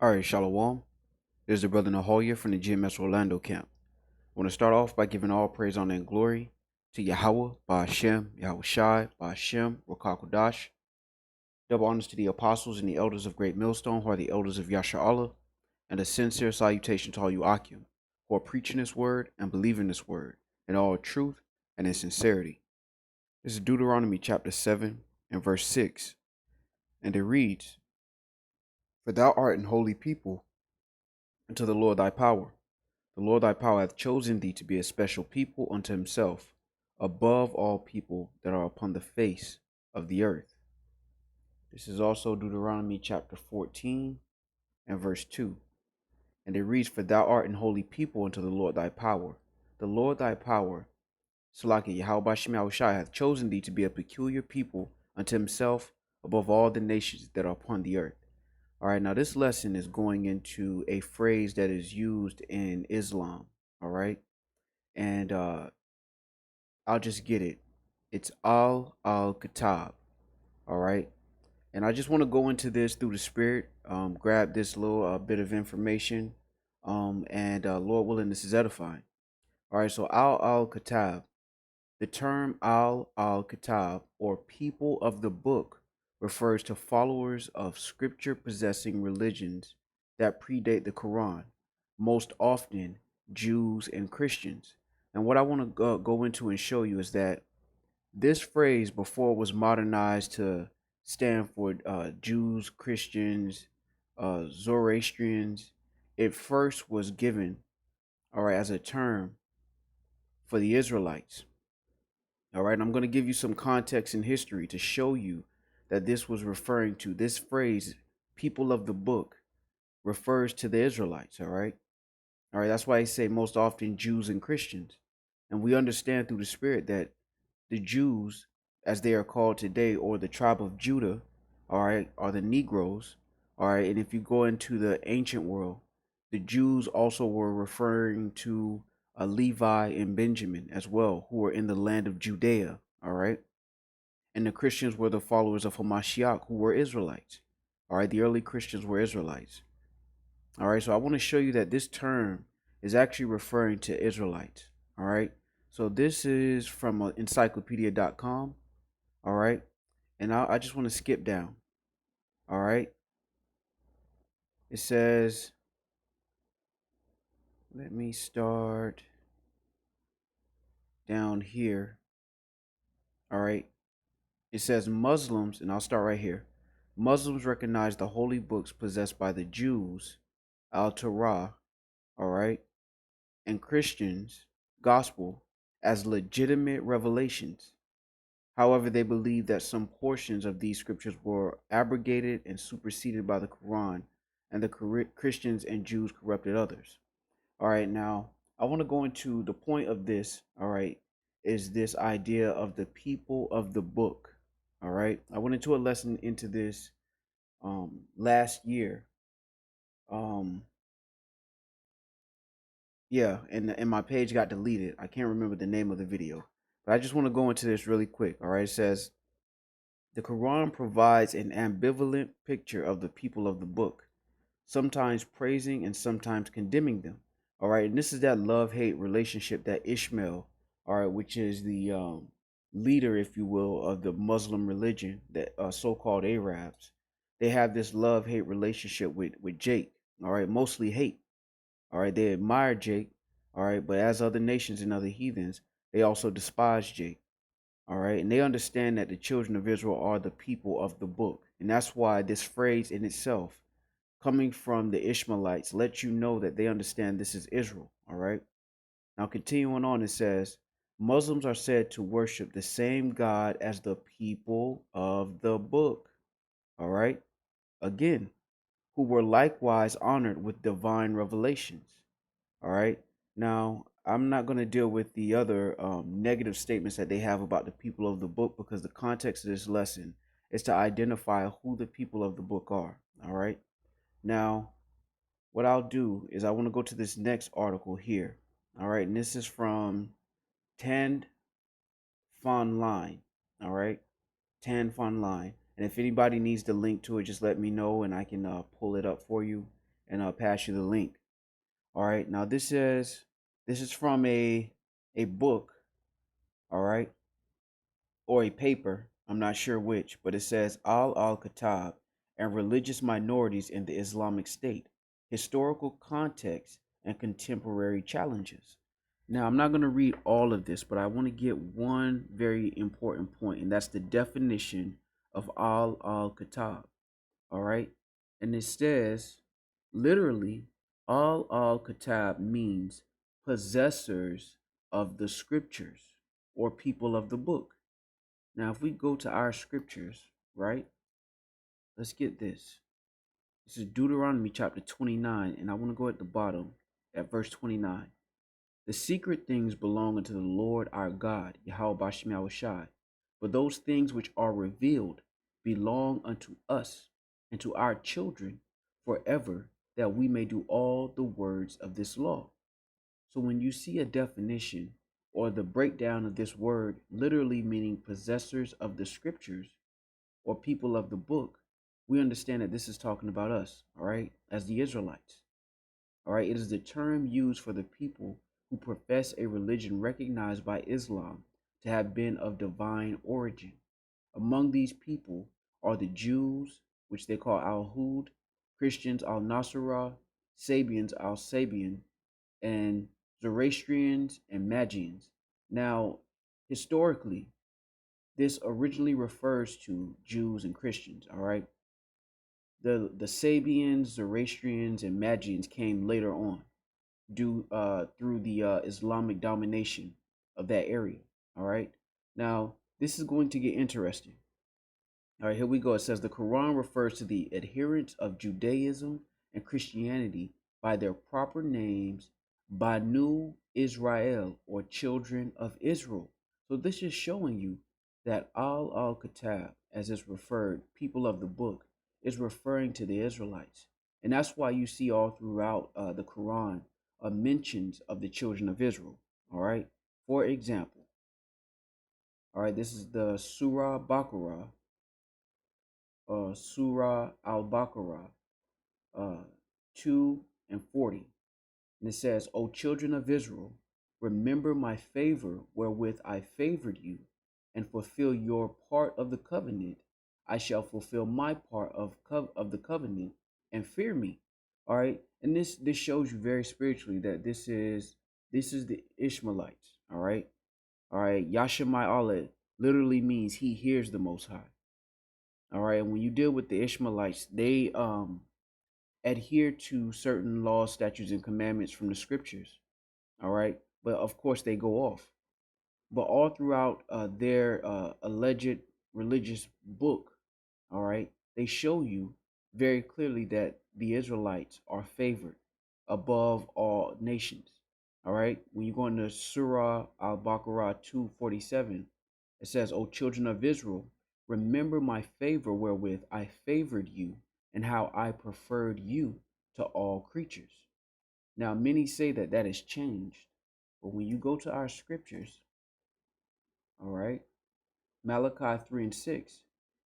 All right, Shalom. This is the brother Nahoya from the GMS Orlando camp. I want to start off by giving all praise, honor, and glory to Yahweh, Ba'ashem, Yahweh Shai, Ba'ashem, Rakakwadash. Double honors to the apostles and the elders of Great Millstone, who are the elders of Yasha Allah, and a sincere salutation to all you Akim, who are preaching this word and believing this word in all truth and in sincerity. This is Deuteronomy chapter 7 and verse 6, and it reads, For thou art an holy people unto the Lord thy power. The Lord thy power hath chosen thee to be a special people unto himself, above all people that are upon the face of the earth. This is also Deuteronomy chapter 14 and verse 2. And it reads, For thou art an holy people unto the Lord thy power. The Lord thy power, Salaki Yahweh Shai, hath chosen thee to be a peculiar people unto himself, above all the nations that are upon the earth. All right, now this lesson is going into a phrase that is used in Islam. All right. And I'll just get it. It's Kitab. All right. And I just want to go into this through the spirit, grab this little bit of information, and Lord willing, this is edifying. All right. So Kitab, the term Kitab, or people of the book, refers to followers of scripture possessing religions that predate the Quran, most often Jews and Christians. And what I want to go into and show you is that this phrase before was modernized to stand for Jews, Christians, Zoroastrians. It first was given, all right, as a term for the Israelites. All right, I'm going to give you some context and history to show you that this was referring to this phrase, people of the book, refers to the Israelites. All right, that's why I say most often Jews and Christians. And we understand through the Spirit that the Jews, as they are called today, or the tribe of Judah, all right, are the Negroes. All right, and if you go into the ancient world, the Jews also were referring to Levi and Benjamin as well, who were in the land of Judea. All right, and the Christians were the followers of Hamashiach, who were Israelites. All right, the early Christians were Israelites. All right, so I want to show you that this term is actually referring to Israelites. All right, so this is from encyclopedia.com. All right, and I just want to skip down. All right, it says, let me start down here. All right, it says Muslims, and I'll start right here. Muslims recognize the holy books possessed by the Jews, Al Torah, all right, and Christians, gospel, as legitimate revelations. However, they believe that some portions of these scriptures were abrogated and superseded by the Quran, and the Christians and Jews corrupted others. All right, now I want to go into the point of this. All right, is this idea of the people of the book. All right, I went into a lesson into this last year. Um, yeah, and my page got deleted. I can't remember the name of the video, but I just want to go into this really quick. All right, it says the Quran provides an ambivalent picture of the people of the book, sometimes praising and sometimes condemning them. All right, and this is that love-hate relationship that Ishmael, all right, which is the leader, if you will, of the Muslim religion, that so-called Arabs, they have this love-hate relationship with Jake. All right, mostly hate. All right, they admire Jake. All right, but as other nations and other heathens, they also despise Jake. All right. And they understand that the children of Israel are the people of the book. And that's why this phrase in itself, coming from the Ishmaelites, lets you know that they understand this is Israel. All right. Now, continuing on, it says Muslims are said to worship the same God as the people of the book. All right. Again, who were likewise honored with divine revelations. All right. Now, I'm not going to deal with the other negative statements that they have about the people of the book, because the context of this lesson is to identify who the people of the book are. All right. Now, what I'll do is I want to go to this next article here. All right. And this is from Tand Fun Line. All right. Tan Fun Line. And if anybody needs the link to it, just let me know and I can pull it up for you. and I'll pass you the link. All right. Now this is from a book, all right, or a paper. I'm not sure which, but it says Al Kitab and Religious Minorities in the Islamic State, Historical Context and Contemporary Challenges. Now, I'm not going to read all of this, but I want to get one very important point, and that's the definition of Al Kitab. All right. And it says literally, Al Kitab means possessors of the scriptures or people of the book. Now, if we go to our scriptures, right, let's get this. This is Deuteronomy chapter 29, and I want to go at the bottom at verse 29. The secret things belong unto the Lord our God, Yahweh Bashem Yahushai. But those things which are revealed belong unto us and to our children forever, that we may do all the words of this law. So when you see a definition or the breakdown of this word, literally meaning possessors of the scriptures or people of the book, we understand that this is talking about us, all right, as the Israelites. All right, it is the term used for the people who profess a religion recognized by Islam to have been of divine origin. Among these people are the Jews, which they call Al-Hud, Christians Al-Nasara, Sabians Al-Sabian, and Zoroastrians and Magians. Now, historically, this originally refers to Jews and Christians, all right? The Sabians, Zoroastrians, and Magians came later on due through the Islamic domination of that area. All right. Now this is going to get interesting. All right, here we go. It says the Quran refers to the adherents of Judaism and Christianity by their proper names, Banu Israel, or children of Israel. So this is showing you that Al Kitab, as it's referred, people of the book, is referring to the Israelites. And that's why you see all throughout the Quran mentions of the children of Israel. All right. For example, all right, this is the Surah Baqarah, Surah Al-Baqarah, 2 and 40. And it says, O children of Israel, remember my favor wherewith I favored you, and fulfill your part of the covenant. I shall fulfill my part of the covenant, and fear me. All right. And this shows you very spiritually that this is the Ishmaelites. All right. All right. Yashamai Allah literally means he hears the Most High. All right. And when you deal with the Ishmaelites, they adhere to certain laws, statutes, and commandments from the scriptures. All right. But of course, they go off. But all throughout their alleged religious book, all right, they show you very clearly that the Israelites are favored above all nations. All right. When you go into Surah Al-Baqarah 2:47, it says, O children of Israel, remember my favor wherewith I favored you, and how I preferred you to all creatures. Now, many say that that has changed. But when you go to our scriptures, all right, Malachi 3 and 6,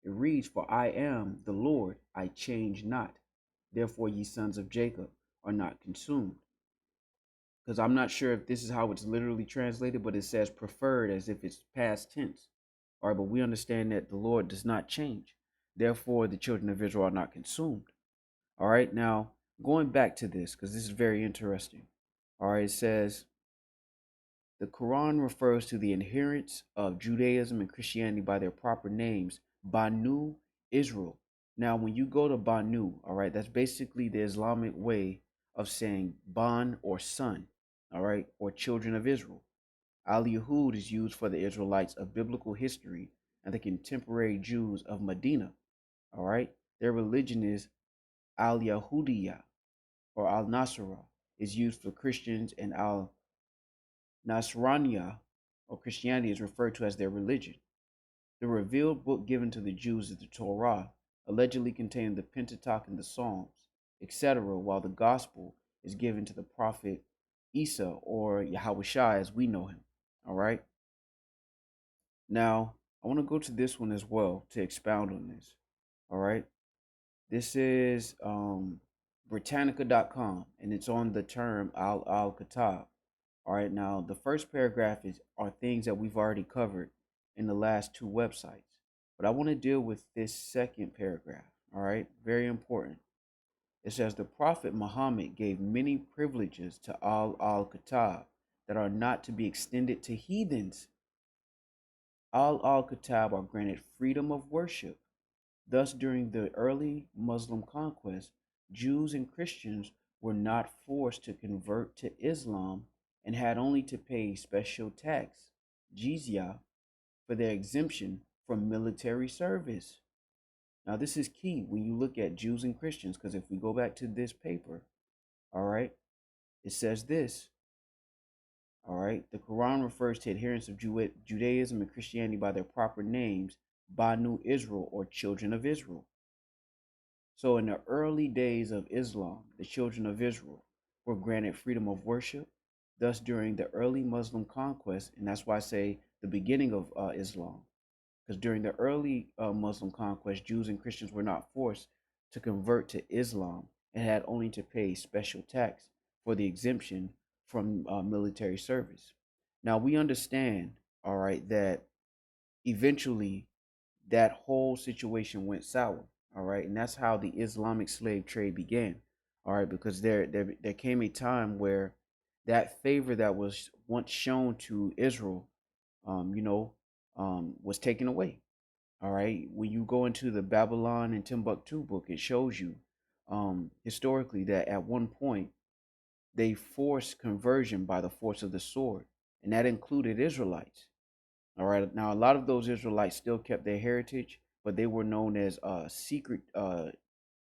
it reads, For I am the Lord, I change not. Therefore, ye sons of Jacob are not consumed. Because I'm not sure if this is how it's literally translated, but it says preferred as if it's past tense. All right, but we understand that the Lord does not change. Therefore, the children of Israel are not consumed. All right, now going back to this, because this is very interesting. All right, it says, the Quran refers to the adherents of Judaism and Christianity by their proper names, Banu Israel. Now, when you go to Banu, all right, that's basically the Islamic way of saying Ban or son, all right, or children of Israel. Al Yahud is used for the Israelites of biblical history and the contemporary Jews of Medina, all right. Their religion is Al Yahudiya or Al Nasara is used for Christians, and Al Nasraniya, or Christianity, is referred to as their religion. The revealed book given to the Jews is the Torah, allegedly containing the Pentateuch and the Psalms, etc., while the Gospel is given to the prophet Isa, or Yahushua as we know him. All right. Now, I want to go to this one as well to expound on this. All right. This is Britannica.com, and it's on the term al Kitab. All right, now the first paragraph is are things that we've already covered in the last two websites, but I want to deal with this second paragraph. All right, very important. It says the Prophet Muhammad gave many privileges to al Kitab that are not to be extended to heathens. Al Kitab are granted freedom of worship. Thus, during the early Muslim conquest, Jews and Christians were not forced to convert to Islam and had only to pay special tax, jizya, for their exemption from military service. Now, this is key when you look at Jews and Christians, because if we go back to this paper, all right, it says this, all right, the Quran refers to adherents of Judaism and Christianity by their proper names, Banu Israel or children of Israel. So, in the early days of Islam, the children of Israel were granted freedom of worship. Thus, during the early Muslim conquest, and that's why I say the beginning of Islam, because during the early Muslim conquest, Jews and Christians were not forced to convert to Islam and had only to pay special tax for the exemption from military service. Now, we understand, all right, that eventually that whole situation went sour. All right, and that's how the Islamic slave trade began. All right, because there came a time where that favor that was once shown to Israel, you know, was taken away. All right, when you go into the Babylon and Timbuktu book, it shows you historically that at one point they forced conversion by the force of the sword, and that included Israelites. All right. Now, a lot of those Israelites still kept their heritage, but they were known as secret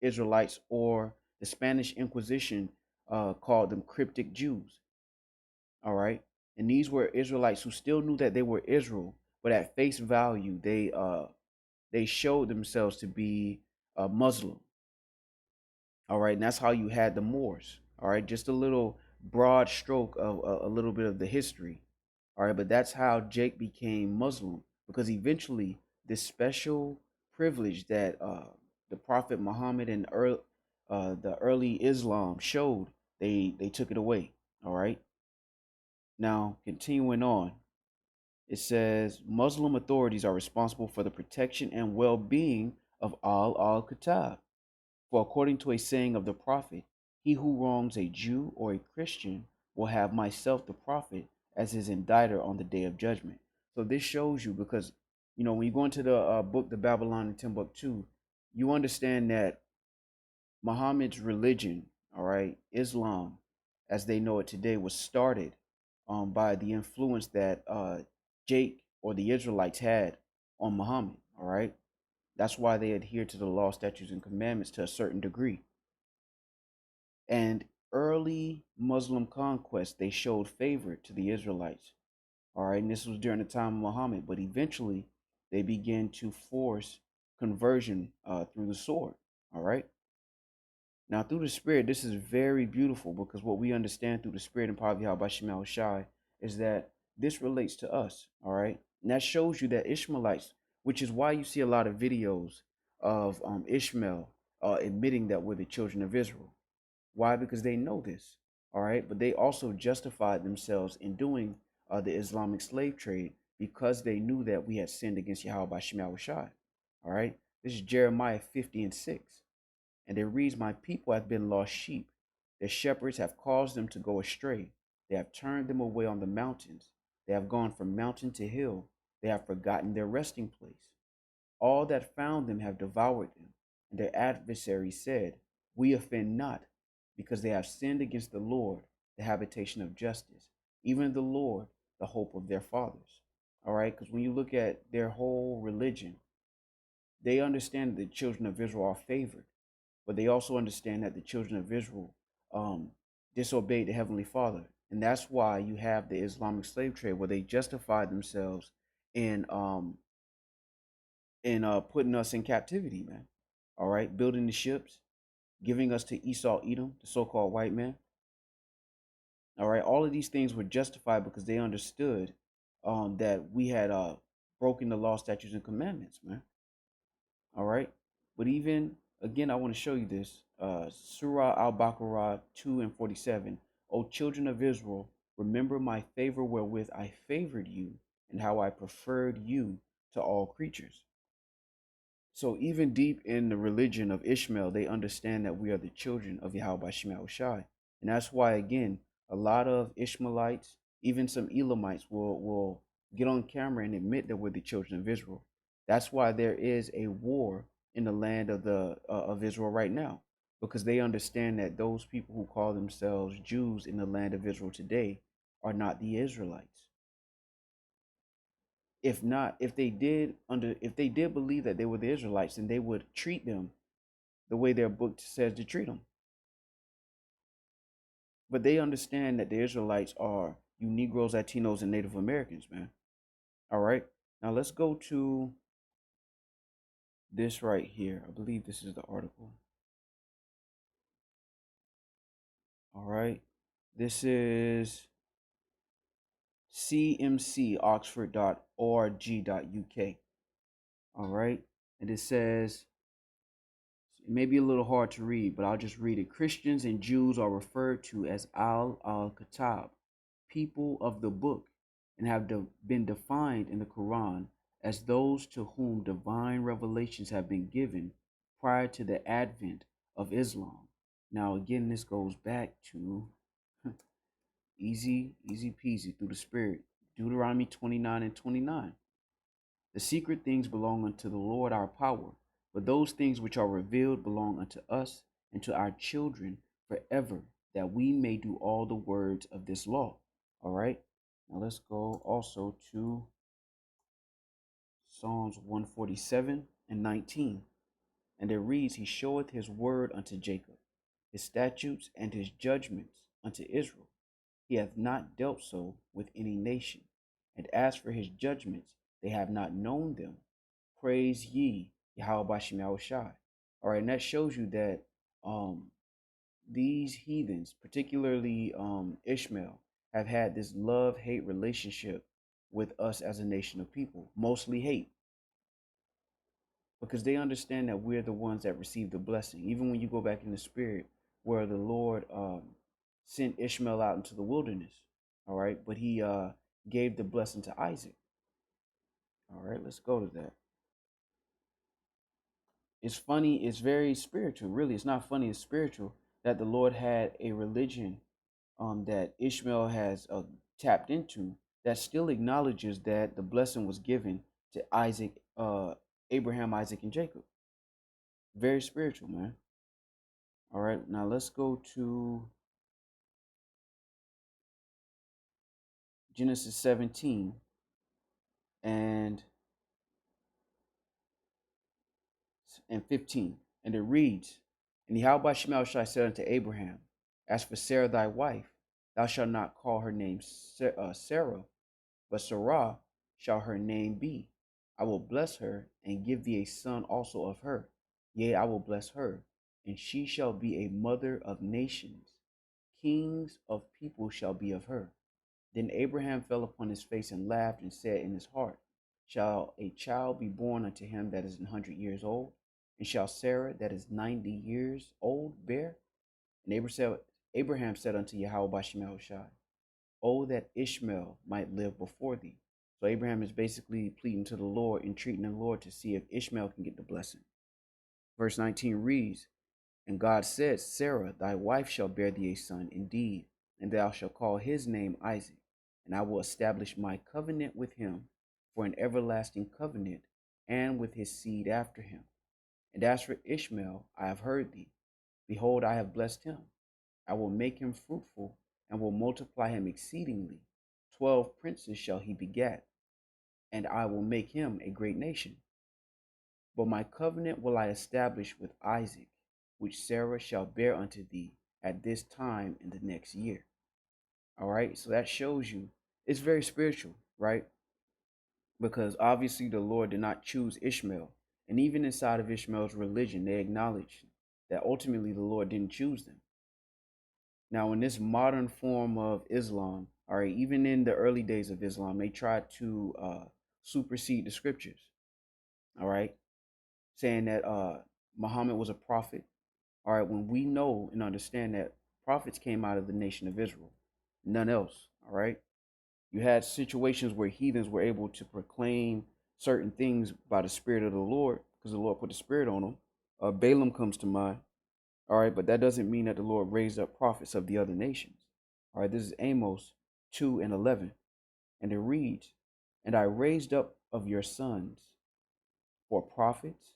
Israelites, or the Spanish Inquisition called them cryptic Jews. All right. And these were Israelites who still knew that they were Israel, but at face value, they showed themselves to be Muslim. All right. And that's how you had the Moors. All right. Just a little broad stroke of a little bit of the history. All right, but that's how Jake became Muslim, because eventually this special privilege that the Prophet Muhammad and the early Islam showed, they took it away. All right. Now, continuing on, it says Muslim authorities are responsible for the protection and well-being of al Kitab. For according to a saying of the Prophet, he who wrongs a Jew or a Christian will have myself, the Prophet, as his indictor on the day of judgment. So this shows you, because, when you go into the book, the Babylon and Timbuktu, you understand that Muhammad's religion, all right, Islam, as they know it today, was started by the influence that Jake or the Israelites had on Muhammad, all right? That's why they adhere to the law, statutes, and commandments to a certain degree. And early Muslim conquest, they showed favor to the Israelites. All right, and this was during the time of Muhammad, but eventually they began to force conversion through the sword. All right. Now, through the Spirit, this is very beautiful, because what we understand through the Spirit and power of Yahweh Shema Shai is that this relates to us. All right. And that shows you that Ishmaelites, which is why you see a lot of videos of Ishmael admitting that we're the children of Israel. Why? Because they know this. All right. But they also justified themselves in doing the Islamic slave trade because they knew that we had sinned against Yahweh by Shema Shai. All right. This is Jeremiah 50:6. And it reads, my people have been lost sheep. Their shepherds have caused them to go astray. They have turned them away on the mountains. They have gone from mountain to hill. They have forgotten their resting place. All that found them have devoured them. And their adversaries said, we offend not, because they have sinned against the Lord, the habitation of justice, even the Lord, the hope of their fathers. All right, because when you look at their whole religion, they understand that the children of Israel are favored, but they also understand that the children of Israel um, disobeyed the Heavenly Father. And that's why you have the Islamic slave trade, where they justify themselves in putting us in captivity, man. All right, building the ships, giving us to Esau Edom, the so-called white man. All right, all of these things were justified because they understood that we had broken the law, statutes, and commandments, man. All right, but even Again, I want to show you this. Surah al-Baqarah 2 and 47. O children of Israel, remember my favor wherewith I favored you, and how I preferred you to all creatures. So even deep in the religion of Ishmael, they understand that we are the children of Yahweh Shema Shai. And that's why, again, a lot of Ishmaelites, even some Elamites, will get on camera and admit that we're the children of Israel. That's why there is a war in the land of the of Israel right now, because they understand that those people who call themselves Jews in the land of Israel today are not the Israelites. If not, if they did believe that they were the Israelites, then they would treat them the way their book says to treat them. But they understand that the Israelites are you Negroes, Latinos, and Native Americans, man. All right. Now let's go to this right here. I believe this is the article. All right. This is cmcoxford.org.uk. All right. And it says, it may be a little hard to read, but I'll just read it. Christians and Jews are referred to as al-Kitab, people of the book, and have been defined in the Quran as those to whom divine revelations have been given prior to the advent of Islam. Now, again, this goes back to easy peasy through the Spirit. Deuteronomy 29 and 29. The secret things belong unto the Lord our power, but those things which are revealed belong unto us and to our children forever, that we may do all the words of this law. All right. Now let's go also to Psalms 147 and 19. And it reads, He showeth his word unto Jacob, his statutes and his judgments unto Israel. He hath not dealt so with any nation. And as for his judgments, they have not known them. Praise ye Yahweh Bashim Shai. All right, and that shows you that these heathens, particularly Ishmael, have had this love-hate relationship with us as a nation of people, mostly hate, because they understand that we're the ones that receive the blessing. Even when you go back in the spirit, where the Lord sent Ishmael out into the wilderness, all right, but he gave the blessing to Isaac. All right, let's go to that. It's funny, it's very spiritual. Really, it's not funny, it's spiritual that the Lord had a religion that Ishmael has tapped into that still acknowledges that the blessing was given to Isaac, Abraham, Isaac, and Jacob. Very spiritual, man. All right, now let's go to Genesis 17 and 15. And it reads, And Yahweh Shemel Shai said unto Abraham, As for Sarah thy wife, thou shalt not call her name Sarah, but Sarah shall her name be. I will bless her, and give thee a son also of her. Yea, I will bless her, and she shall be a mother of nations. Kings of people shall be of her. Then Abraham fell upon his face and laughed, and said in his heart, Shall a child be born unto him that is 100 years old? And shall Sarah that is 90 years old bear? And Abraham said unto Yahweh Bashim Shai, Oh, that Ishmael might live before thee. So Abraham is basically pleading to the Lord, entreating the Lord to see if Ishmael can get the blessing. Verse 19 reads, And God said, Sarah, thy wife shall bear thee a son indeed, and thou shalt call his name Isaac. And I will establish my covenant with him for an everlasting covenant, and with his seed after him. And as for Ishmael, I have heard thee. Behold, I have blessed him. I will make him fruitful, and will multiply him exceedingly. 12 princes shall he begat, and I will make him a great nation. But my covenant will I establish with Isaac, which Sarah shall bear unto thee at this time in the next year. All right, so that shows you it's very spiritual, right? Because obviously the Lord did not choose Ishmael. And even inside of Ishmael's religion, they acknowledge that ultimately the Lord didn't choose them. Now, in this modern form of Islam, all right, even in the early days of Islam, they tried to supersede the scriptures, all right, saying that Muhammad was a prophet. All right, when we know and understand that prophets came out of the nation of Israel, none else. All right, you had situations where heathens were able to proclaim certain things by the Spirit of the Lord because the Lord put the Spirit on them. Balaam comes to mind. All right, but that doesn't mean that the Lord raised up prophets of the other nations. All right, this is Amos 2 and 11. And it reads, "And I raised up of your sons for prophets,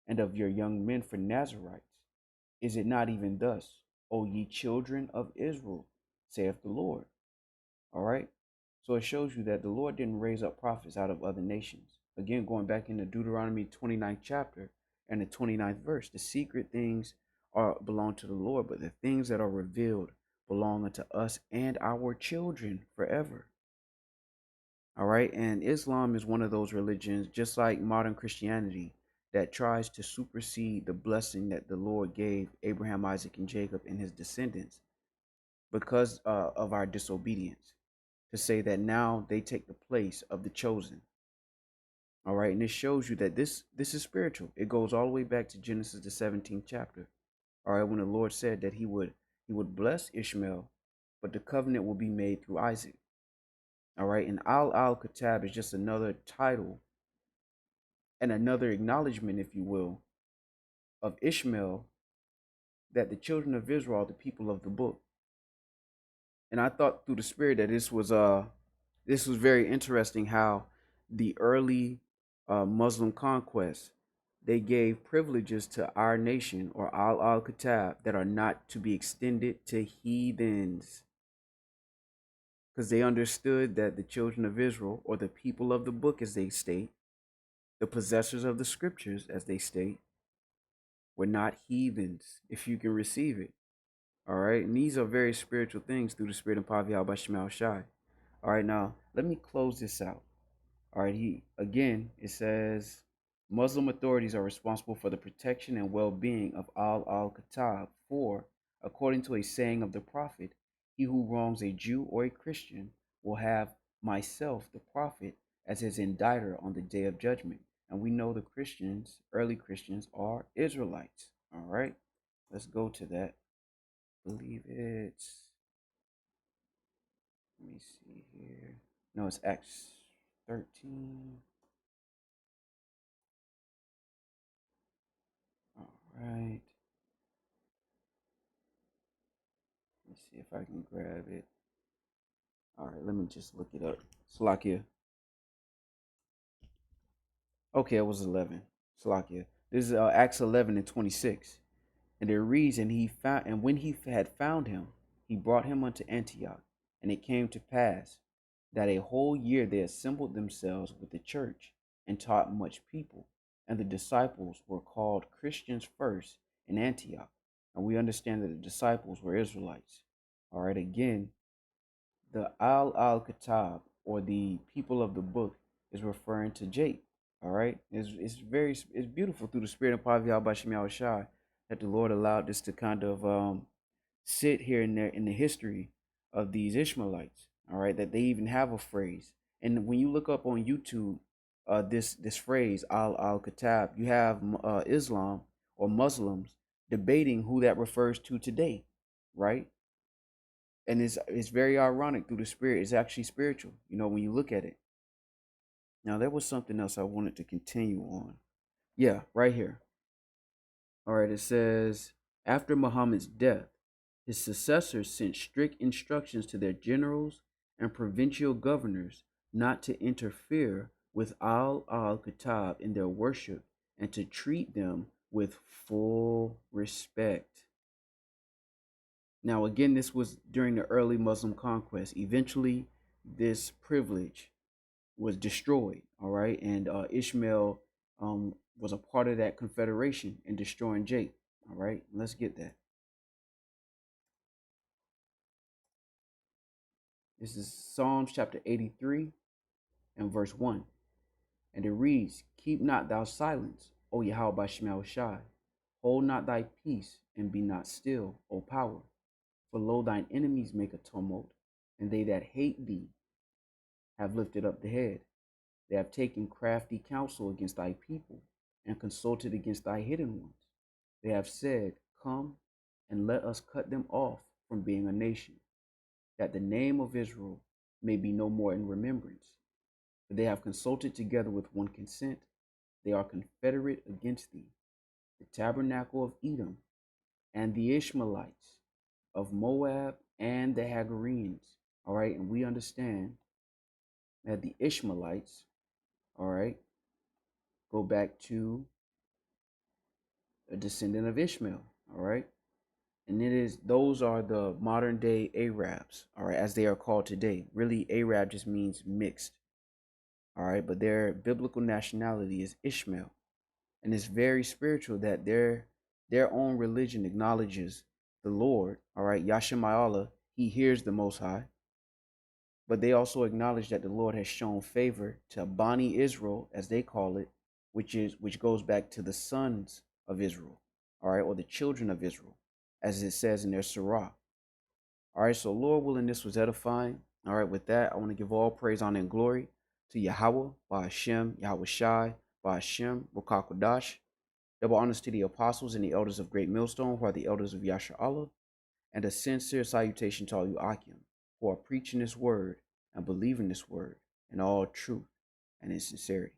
and of your young men for Nazarites. Is it not even thus, O ye children of Israel, saith the Lord?" All right. So it shows you that the Lord didn't raise up prophets out of other nations. Again, going back into Deuteronomy 29th chapter and the 29th verse, the secret things are belong to the Lord, but the things that are revealed belong unto us and our children forever. All right. And Islam is one of those religions, just like modern Christianity, that tries to supersede the blessing that the Lord gave Abraham, Isaac, and Jacob and his descendants because of our disobedience, to say that now they take the place of the chosen. All right. And it shows you that this is spiritual. It goes all the way back to Genesis the 17th chapter. All right. When the Lord said that he would bless Ishmael, but the covenant will be made through Isaac. All right. And Kitab is just another title and another acknowledgement, if you will, of Ishmael, that the children of Israel are the people of the book. And I thought through the spirit that this was very interesting how the early Muslim conquests, they gave privileges to our nation or al Kitab that are not to be extended to heathens, because they understood that the children of Israel, or the people of the book as they state, the possessors of the scriptures as they state, were not heathens if you can receive it. All right. And these are very spiritual things through the spirit and power of Yahweh Shema Shai. All right. Now, let me close this out. All right. It says Muslim authorities are responsible for the protection and well being of al Kitab. For, according to a saying of the Prophet, he who wrongs a Jew or a Christian will have myself, the Prophet, as his indicter on the day of judgment. And we know the Christians, early Christians, are Israelites. All right. Let's go to that. Believe it's, let me see here. No, it's Acts 13. All right. Let me see if I can grab it. All right, let me just look it up. Slakia. Okay, it was 11. Slakia. This is Acts 11 and 26. And it reads, and when he had found him, he brought him unto Antioch. And it came to pass that a whole year they assembled themselves with the church and taught much people. And the disciples were called Christians first in Antioch. And we understand that the disciples were Israelites. All right, again, the Al Kitab, or the people of the book, is referring to Jake. All right, it's beautiful through the spirit and power of Yahweh Shem Yahweh Shai that the Lord allowed this to kind of sit here and there in the history of these Ishmaelites. All right, that they even have a phrase. And when you look up on YouTube, this phrase Al Kitab, you have Islam or Muslims debating who that refers to today, right? And it's very ironic through the spirit. It's actually spiritual, when you look at it. Now there was something else I wanted to continue on. Yeah, right here. All right, it says, after Muhammad's death, his successors sent strict instructions to their generals and provincial governors not to interfere with al Kitab in their worship and to treat them with full respect. Now, again, this was during the early Muslim conquest. Eventually, this privilege was destroyed, all right? And Ishmael was a part of that confederation in destroying Jake, all right? Let's get that. This is Psalms chapter 83 and verse 1. And it reads, "Keep not thou silence, O Yahweh by Shemel Shai. Hold not thy peace, and be not still, O power. For lo, thine enemies make a tumult, and they that hate thee have lifted up the head. They have taken crafty counsel against thy people, and consulted against thy hidden ones. They have said, come and let us cut them off from being a nation, that the name of Israel may be no more in remembrance. For they have consulted together with one consent. They are confederate against thee, the tabernacle of Edom, and the Ishmaelites of Moab, and the Hagarenes. All right, and we understand that the Ishmaelites, all right, go back to a descendant of Ishmael. All right, and those are the modern day Arabs. All right, as they are called today. Really, Arab just means mixed. All right, but their biblical nationality is Ishmael, and it's very spiritual that their own religion acknowledges the Lord. All right, Yashemai Allah, He hears the Most High, but they also acknowledge that the Lord has shown favor to Bani Israel, as they call it, which goes back to the sons of Israel, all right, or the children of Israel, as it says in their Surah. All right, so Lord willing, this was edifying. All right, with that, I want to give all praise, honor, and glory to Yahweh, by Hashem, Yahweh Shai, by Hashem, Rukakwadash. Double honors to the apostles and the elders of Great Millstone, who are the elders of Yasha Allah, and a sincere salutation to all you Akim, who are preaching this word and believing this word in all truth and in sincerity.